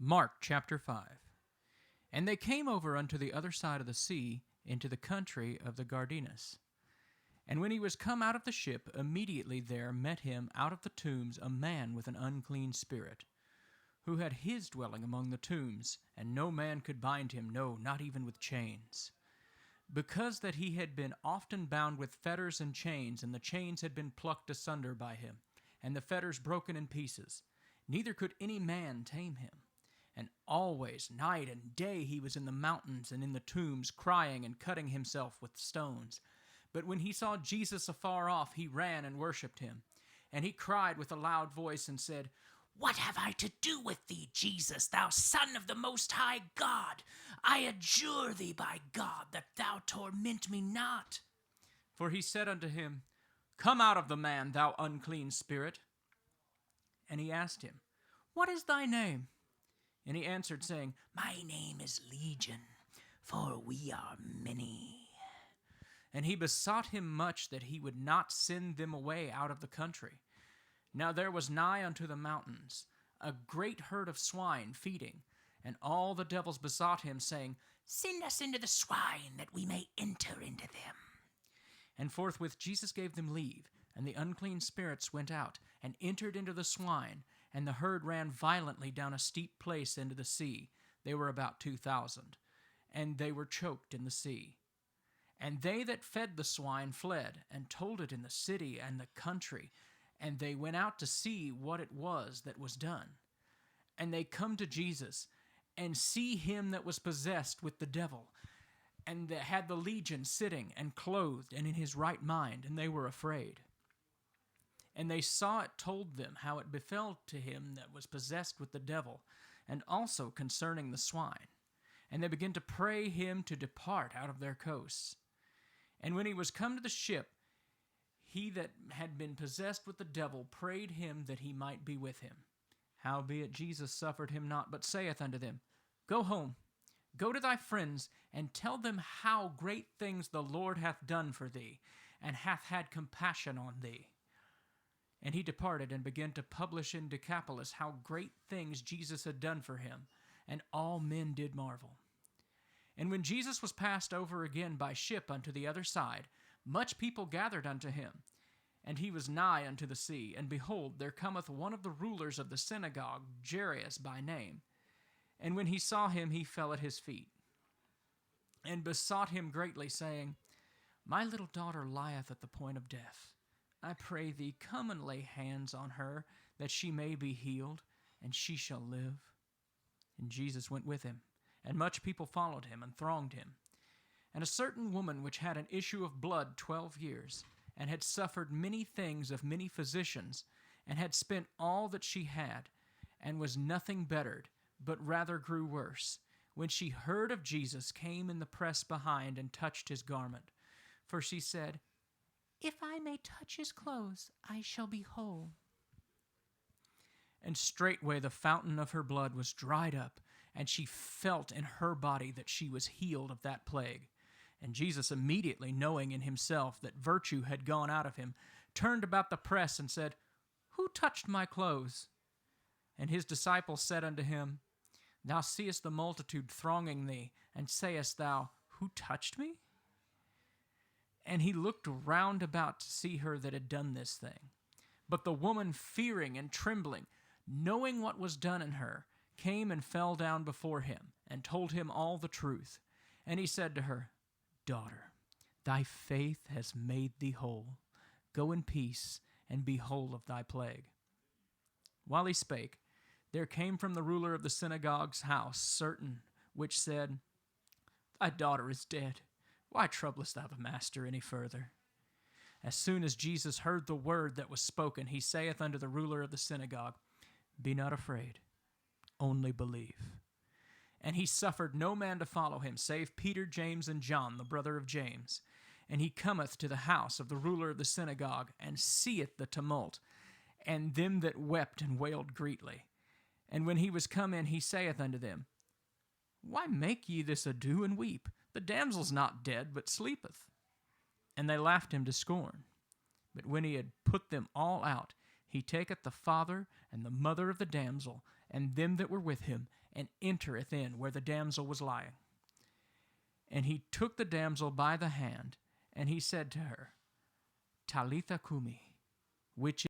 Mark chapter 5. And they came over unto the other side of the sea, into the country of the Gadarenes. And when he was come out of the ship, immediately there met him out of the tombs a man with an unclean spirit, who had his dwelling among the tombs, and no man could bind him, no, not even with chains, because that he had been often bound with fetters and chains, and the chains had been plucked asunder by him, and the fetters broken in pieces. Neither could any man tame him. And always, night and day, he was in the mountains and in the tombs, crying and cutting himself with stones. But when he saw Jesus afar off, he ran and worshipped him. And he cried with a loud voice and said, What have I to do with thee, Jesus, thou Son of the Most High God? I adjure thee by God that thou torment me not. For he said unto him, Come out of the man, thou unclean spirit. And he asked him, What is thy name? And he answered, saying, My name is Legion, for we are many. And he besought him much that he would not send them away out of the country. Now there was nigh unto the mountains a great herd of swine feeding, and all the devils besought him, saying, Send us into the swine, that we may enter into them. And forthwith Jesus gave them leave, and the unclean spirits went out, and entered into the swine, and the herd ran violently down a steep place into the sea. They were about 2,000, and they were choked in the sea. And they that fed the swine fled, and told it in the city and the country, and they went out to see what it was that was done. And they come to Jesus, and see him that was possessed with the devil, and that had the legion sitting and clothed and in his right mind, and they were afraid. And they saw it told them how it befell to him that was possessed with the devil, and also concerning the swine. And they began to pray him to depart out of their coasts. And when he was come to the ship, he that had been possessed with the devil prayed him that he might be with him. Howbeit Jesus suffered him not, but saith unto them, Go home, go to thy friends, and tell them how great things the Lord hath done for thee, and hath had compassion on thee. And he departed and began to publish in Decapolis how great things Jesus had done for him, and all men did marvel. And when Jesus was passed over again by ship unto the other side, much people gathered unto him, and he was nigh unto the sea. And behold, there cometh one of the rulers of the synagogue, Jairus by name. And when he saw him, he fell at his feet, and besought him greatly, saying, My little daughter lieth at the point of death. I pray thee, come and lay hands on her, that she may be healed, and she shall live. And Jesus went with him, and much people followed him, and thronged him. And a certain woman which had an issue of blood 12 years, and had suffered many things of many physicians, and had spent all that she had, and was nothing bettered, but rather grew worse, when she heard of Jesus, came in the press behind, and touched his garment. For she said, If I may touch his clothes, I shall be whole. And straightway the fountain of her blood was dried up, and she felt in her body that she was healed of that plague. And Jesus, immediately knowing in himself that virtue had gone out of him, turned about the press and said, Who touched my clothes? And his disciples said unto him, Thou seest the multitude thronging thee, and sayest thou, Who touched me? And he looked round about to see her that had done this thing. But the woman, fearing and trembling, knowing what was done in her, came and fell down before him, and told him all the truth. And he said to her, Daughter, thy faith has made thee whole. Go in peace, and be whole of thy plague. While he spake, there came from the ruler of the synagogue's house certain which said, Thy daughter is dead. Why troublest thou the master any further? As soon as Jesus heard the word that was spoken, he saith unto the ruler of the synagogue, Be not afraid, only believe. And he suffered no man to follow him, save Peter, James, and John, the brother of James. And he cometh to the house of the ruler of the synagogue, and seeth the tumult, and them that wept and wailed greatly. And when he was come in, he saith unto them, Why make ye this ado and weep? The damsel's not dead, but sleepeth. And they laughed him to scorn. But when he had put them all out, he taketh the father and the mother of the damsel, and them that were with him, and entereth in where the damsel was lying. And he took the damsel by the hand, and he said to her, Talitha cumi, which